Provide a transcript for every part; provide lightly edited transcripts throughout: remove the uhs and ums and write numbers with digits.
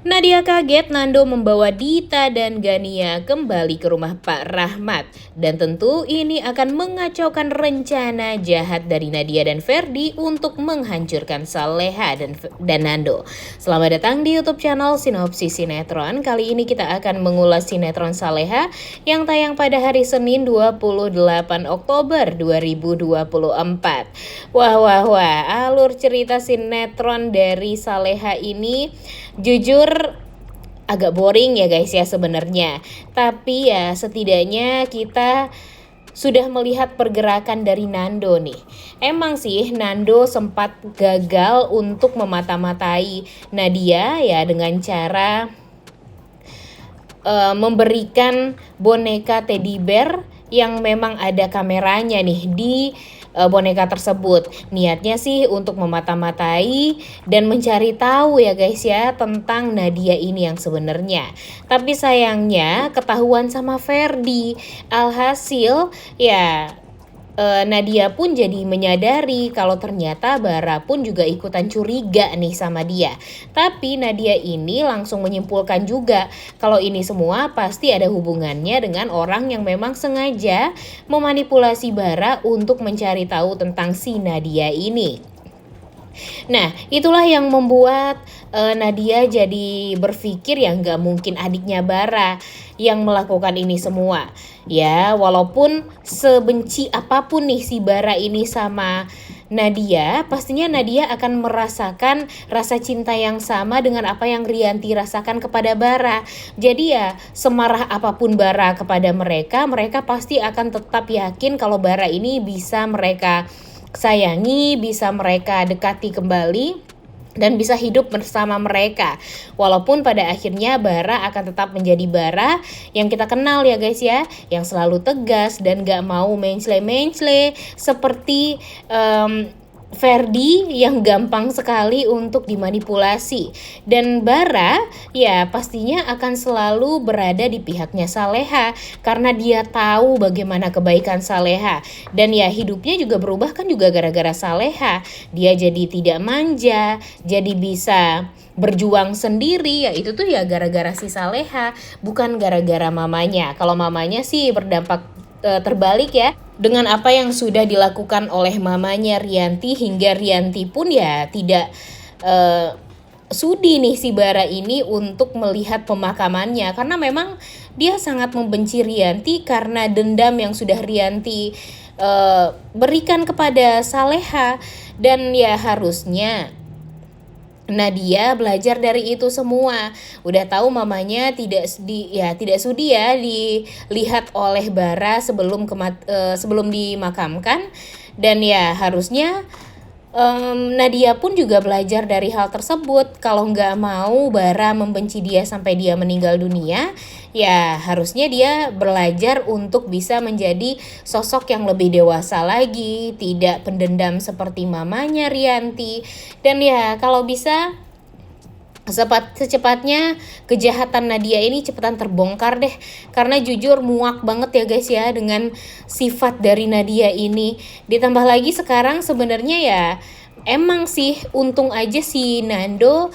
Nadia kaget Nando membawa Dita dan Gania kembali ke rumah Pak Rahmat. Dan tentu ini akan mengacaukan rencana jahat dari Nadia dan Ferdi untuk menghancurkan Saleha dan Nando. Selamat datang di YouTube channel Sinopsis Sinetron. Kali ini kita akan mengulas sinetron Saleha yang tayang pada hari Senin 28 Oktober 2024. Wah, alur cerita sinetron dari Saleha ini jujur agak boring ya guys ya sebenarnya. Tapi ya setidaknya kita sudah melihat pergerakan dari Nando nih. Emang sih Nando sempat gagal untuk memata-matai Nadia ya dengan cara memberikan boneka teddy bear yang memang ada kameranya nih di boneka tersebut. Niatnya sih untuk memata-matai dan mencari tahu ya guys ya tentang Nadia ini yang sebenarnya. Tapi sayangnya ketahuan sama Ferdi. Alhasil ya Nadia pun jadi menyadari kalau ternyata Bara pun juga ikutan curiga nih sama dia. Tapi Nadia ini langsung menyimpulkan juga kalau ini semua pasti ada hubungannya dengan orang yang memang sengaja memanipulasi Bara untuk mencari tahu tentang si Nadia ini. Nah, itulah yang membuat Nadia jadi berpikir ya nggak mungkin adiknya Bara yang melakukan ini semua. Ya, walaupun sebenci apapun nih si Bara ini sama Nadia, pastinya Nadia akan merasakan rasa cinta yang sama dengan apa yang Rianti rasakan kepada Bara. Jadi ya, semarah apapun Bara kepada mereka, mereka pasti akan tetap yakin kalau Bara ini bisa mereka sayangi, bisa mereka dekati kembali dan bisa hidup bersama mereka. Walaupun pada akhirnya Bara akan tetap menjadi Bara yang kita kenal ya guys ya, yang selalu tegas dan gak mau mencle-mencle seperti Ferdi yang gampang sekali untuk dimanipulasi. Dan Bara ya pastinya akan selalu berada di pihaknya Saleha karena dia tahu bagaimana kebaikan Saleha. Dan ya hidupnya juga berubah kan juga gara-gara Saleha. Dia jadi tidak manja, jadi bisa berjuang sendiri, ya itu tuh ya gara-gara si Saleha, bukan gara-gara mamanya. Kalau mamanya sih berdampak terbalik ya dengan apa yang sudah dilakukan oleh mamanya Rianti, hingga Rianti pun ya tidak sudi nih si Bara ini untuk melihat pemakamannya karena memang dia sangat membenci Rianti karena dendam yang sudah Rianti berikan kepada Saleha. Dan ya harusnya Nadia belajar dari itu semua. Udah tahu mamanya tidak sudi ya dilihat oleh Bara sebelum dimakamkan. Dan ya harusnya Nadia pun juga belajar dari hal tersebut. Kalau nggak mau Bara membenci dia sampai dia meninggal dunia, ya harusnya dia belajar untuk bisa menjadi sosok yang lebih dewasa lagi, tidak pendendam seperti mamanya Rianti. Dan ya kalau bisa secepatnya kejahatan Nadia ini cepetan terbongkar deh, karena jujur muak banget ya guys ya dengan sifat dari Nadia ini. Ditambah lagi sekarang sebenarnya ya emang sih untung aja si Nando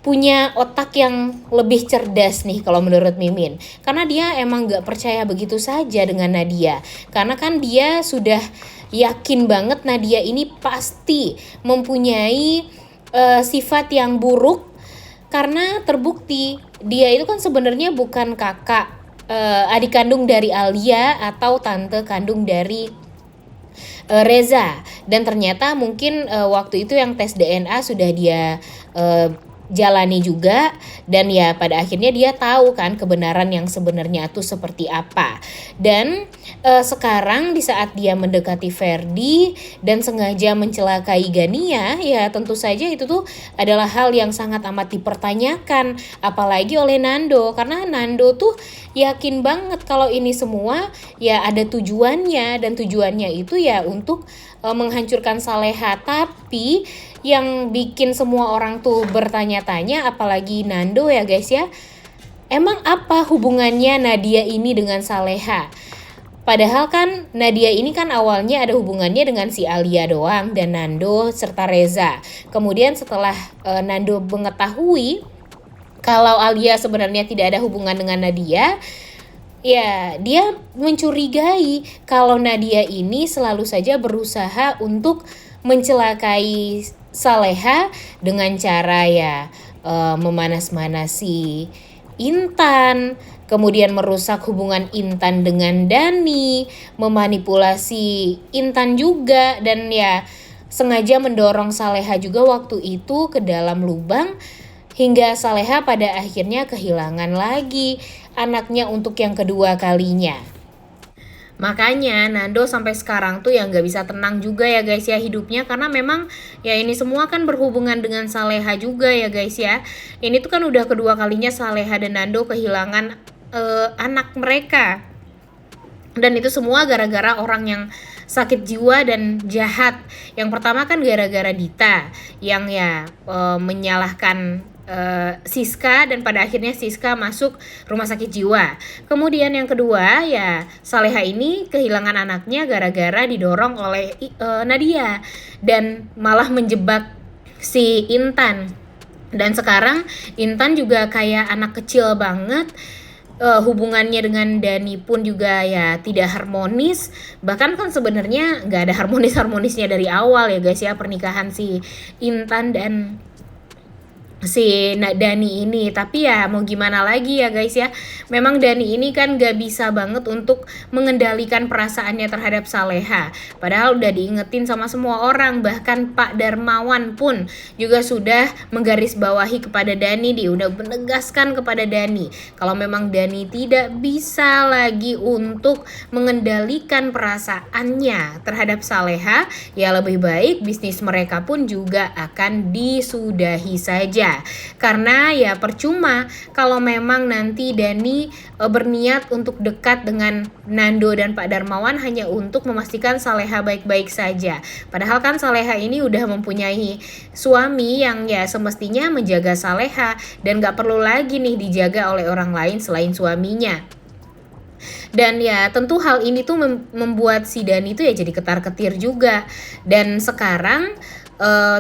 punya otak yang lebih cerdas nih kalau menurut Mimin, karena dia emang gak percaya begitu saja dengan Nadia, karena kan dia sudah yakin banget Nadia ini pasti mempunyai sifat yang buruk. Karena terbukti dia itu kan sebenarnya bukan kakak adik kandung dari Alia atau tante kandung dari Reza. Dan ternyata mungkin waktu itu yang tes DNA sudah dia jalani juga. Dan ya pada akhirnya dia tahu kan kebenaran yang sebenarnya itu seperti apa. Dan sekarang di saat dia mendekati Ferdi dan sengaja mencelakai Gania, ya tentu saja itu tuh adalah hal yang sangat amat dipertanyakan, apalagi oleh Nando, karena Nando tuh yakin banget kalau ini semua ya ada tujuannya, dan tujuannya itu ya untuk menghancurkan Saleha. Tapi yang bikin semua orang tuh bertanya-tanya, apalagi Nando ya guys ya, emang apa hubungannya Nadia ini dengan Saleha? Padahal kan Nadia ini kan awalnya ada hubungannya dengan si Alia doang dan Nando serta Reza. Kemudian setelah Nando mengetahui Kalau Alia sebenarnya tidak ada hubungan dengan Nadia, ya dia mencurigai kalau Nadia ini selalu saja berusaha untuk mencelakai Saleha dengan cara ya memanas-manasi Intan, kemudian merusak hubungan Intan dengan Dani, memanipulasi Intan juga, dan ya sengaja mendorong Saleha juga waktu itu ke dalam lubang, hingga Saleha pada akhirnya kehilangan lagi anaknya untuk yang kedua kalinya. Makanya Nando sampai sekarang tuh ya nggak bisa tenang juga ya guys ya hidupnya, karena memang ya ini semua kan berhubungan dengan Saleha juga ya guys ya. Ini tuh kan udah kedua kalinya Saleha dan Nando kehilangan anak mereka. Dan itu semua gara-gara orang yang sakit jiwa dan jahat. Yang pertama kan gara-gara Dita yang ya menyalahkan Siska, dan pada akhirnya Siska masuk rumah sakit jiwa. Kemudian yang kedua ya Saleha ini kehilangan anaknya gara-gara didorong oleh Nadia dan malah menjebak si Intan. Dan sekarang Intan juga kayak anak kecil banget. Hubungannya dengan Dani pun juga ya tidak harmonis, bahkan kan sebenarnya nggak ada harmonisnya dari awal ya guys ya pernikahan si Intan dan si Dani ini. Tapi ya mau gimana lagi ya guys ya, memang Dani ini kan gak bisa banget untuk mengendalikan perasaannya terhadap Saleha, padahal udah diingetin sama semua orang. Bahkan Pak Darmawan pun juga sudah menggarisbawahi kepada Dani, dia udah menegaskan kepada Dani kalau memang Dani tidak bisa lagi untuk mengendalikan perasaannya terhadap Saleha, ya lebih baik bisnis mereka pun juga akan disudahi saja. Karena ya percuma kalau memang nanti Dani berniat untuk dekat dengan Nando dan Pak Darmawan hanya untuk memastikan Saleha baik-baik saja. Padahal kan Saleha ini udah mempunyai suami yang ya semestinya menjaga Saleha dan gak perlu lagi nih dijaga oleh orang lain selain suaminya. Dan ya tentu hal ini tuh membuat si Dani tuh ya jadi ketar-ketir juga. Dan sekarang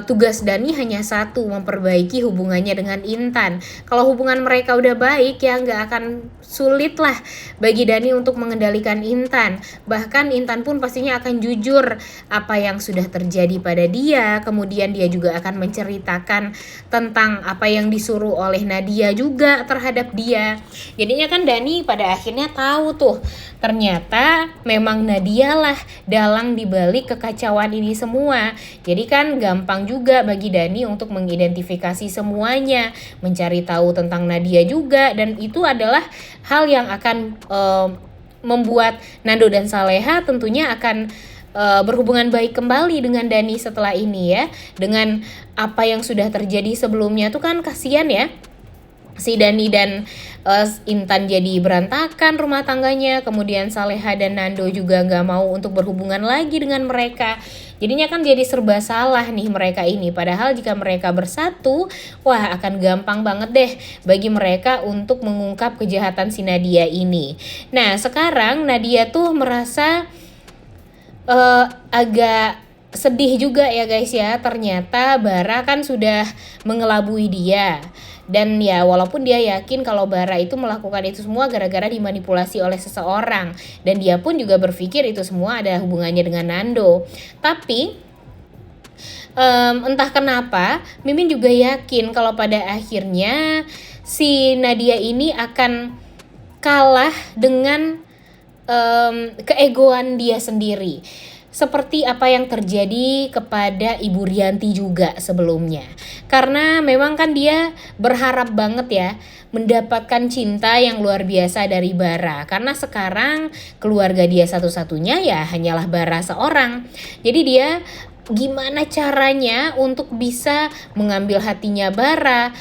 tugas Dani hanya satu, memperbaiki hubungannya dengan Intan. Kalau hubungan mereka udah baik ya nggak akan sulit lah bagi Dani untuk mengendalikan Intan. Bahkan Intan pun pastinya akan jujur apa yang sudah terjadi pada dia. Kemudian dia juga akan menceritakan tentang apa yang disuruh oleh Nadia juga terhadap dia. Jadinya kan Dani pada akhirnya tahu tuh ternyata memang Nadia lah dalang dibalik kekacauan ini semua. Jadi kan gampang juga bagi Dani untuk mengidentifikasi semuanya, mencari tahu tentang Nadia juga, dan itu adalah hal yang akan membuat Nando dan Saleha tentunya akan berhubungan baik kembali dengan Dani setelah ini ya. Dengan apa yang sudah terjadi sebelumnya tuh kan kasihan ya, si Dani dan Intan jadi berantakan rumah tangganya. Kemudian Saleha dan Nando juga gak mau untuk berhubungan lagi dengan mereka. Jadinya kan jadi serba salah nih mereka ini. Padahal jika mereka bersatu, wah akan gampang banget deh bagi mereka untuk mengungkap kejahatan si Nadia ini. Nah sekarang Nadia tuh merasa agak sedih juga ya guys ya. Ternyata Bara kan sudah mengelabui dia. Dan ya walaupun dia yakin kalau Bara itu melakukan itu semua gara-gara dimanipulasi oleh seseorang, dan dia pun juga berpikir itu semua ada hubungannya dengan Nando. Tapi entah kenapa Mimin juga yakin kalau pada akhirnya si Nadia ini akan kalah dengan keegoan dia sendiri. Seperti apa yang terjadi kepada Ibu Rianti juga sebelumnya. Karena memang kan dia berharap banget ya mendapatkan cinta yang luar biasa dari Bara. Karena sekarang keluarga dia satu-satunya ya hanyalah Bara seorang. Jadi dia gimana caranya untuk bisa mengambil hatinya Bara.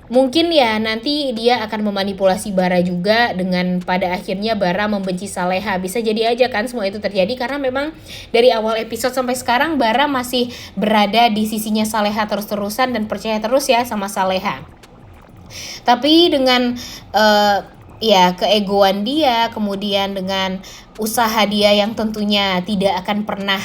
Mungkin ya nanti dia akan memanipulasi Bara juga dengan pada akhirnya Bara membenci Saleha. Bisa jadi aja kan semua itu terjadi karena memang dari awal episode sampai sekarang Bara masih berada di sisinya Saleha terus-terusan dan percaya terus ya sama Saleha. Tapi dengan ya keegoan dia, kemudian dengan usaha dia yang tentunya tidak akan pernah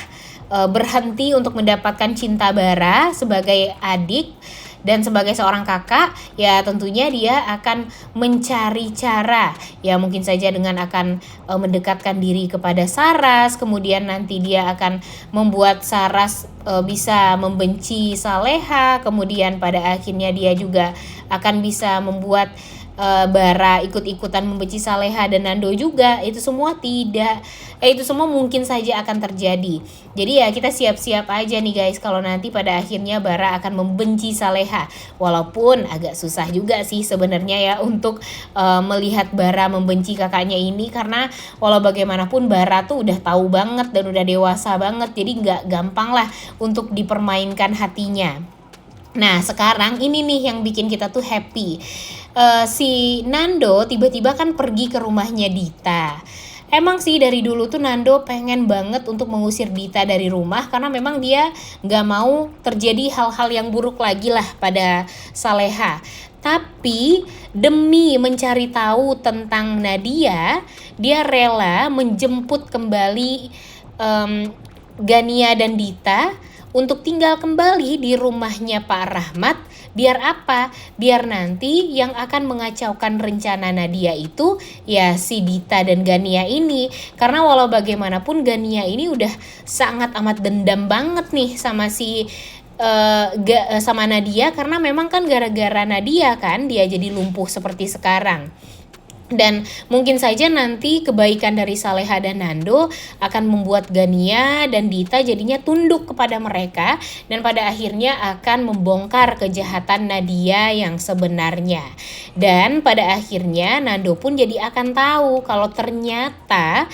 berhenti untuk mendapatkan cinta Bara sebagai adik, Dan sebagai seorang kakak, ya tentunya dia akan mencari cara, ya mungkin saja dengan akan mendekatkan diri kepada Saras, kemudian nanti dia akan membuat Saras bisa membenci Saleha, kemudian pada akhirnya dia juga akan bisa membuat Bara ikut-ikutan membenci Saleha dan Nando juga. Itu semua itu semua mungkin saja akan terjadi. Jadi ya kita siap-siap aja nih guys kalau nanti pada akhirnya Bara akan membenci Saleha. Walaupun agak susah juga sih sebenarnya ya untuk melihat Bara membenci kakaknya ini, karena walau bagaimanapun Bara tuh udah tahu banget dan udah dewasa banget, jadi nggak gampang lah untuk dipermainkan hatinya. Nah sekarang ini nih yang bikin kita tuh happy. Si Nando tiba-tiba kan pergi ke rumahnya Dita. Emang sih dari dulu tuh Nando pengen banget untuk mengusir Dita dari rumah, karena memang dia gak mau terjadi hal-hal yang buruk lagi lah pada Saleha. Tapi demi mencari tahu tentang Nadia, dia rela menjemput kembali Gania dan Dita untuk tinggal kembali di rumahnya Pak Rahmat. Biar apa? Biar nanti yang akan mengacaukan rencana Nadia itu ya si Dita dan Gania ini. Karena walau bagaimanapun Gania ini udah sangat amat dendam banget nih sama sama Nadia, karena memang kan gara-gara Nadia kan dia jadi lumpuh seperti sekarang. Dan mungkin saja nanti kebaikan dari Saleha dan Nando akan membuat Gania dan Dita jadinya tunduk kepada mereka, dan pada akhirnya akan membongkar kejahatan Nadia yang sebenarnya. Dan pada akhirnya Nando pun jadi akan tahu kalau ternyata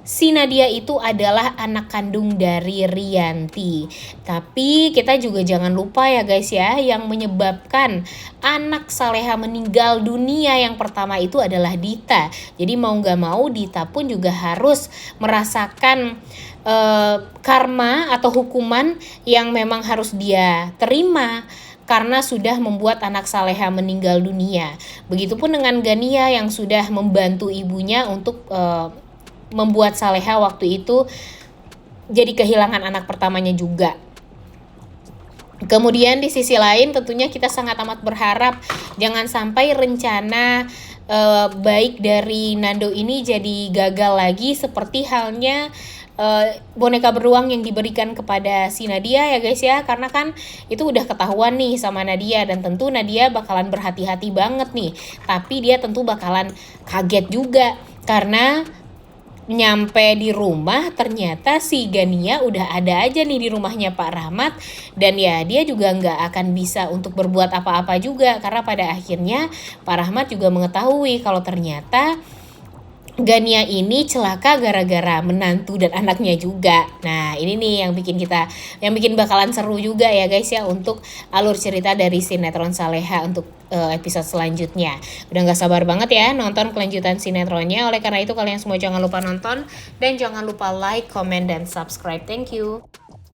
si Nadia itu adalah anak kandung dari Rianti. Tapi kita juga jangan lupa ya guys ya, yang menyebabkan anak Saleha meninggal dunia yang pertama itu adalah Dita. Jadi mau gak mau Dita pun juga harus merasakan karma atau hukuman yang memang harus dia terima karena sudah membuat anak Saleha meninggal dunia. Begitupun dengan Gania yang sudah membantu ibunya untuk membuat Saleha waktu itu jadi kehilangan anak pertamanya juga. Kemudian di sisi lain tentunya kita sangat amat berharap jangan sampai rencana baik dari Nando ini jadi gagal lagi seperti halnya boneka beruang yang diberikan kepada si Nadia ya guys ya. Karena kan itu udah ketahuan nih sama Nadia, dan tentu Nadia bakalan berhati-hati banget nih. Tapi dia tentu bakalan kaget juga karena nyampe di rumah ternyata si Gania udah ada aja nih di rumahnya Pak Rahmat. Dan ya dia juga nggak akan bisa untuk berbuat apa-apa juga, karena pada akhirnya Pak Rahmat juga mengetahui kalau ternyata Gania ini celaka gara-gara menantu dan anaknya juga. Nah ini nih yang bikin bakalan seru juga ya guys ya untuk alur cerita dari sinetron Saleha untuk episode selanjutnya. Udah gak sabar banget ya nonton kelanjutan sinetronnya. Oleh karena itu kalian semua jangan lupa nonton dan jangan lupa like, comment, dan subscribe. Thank you.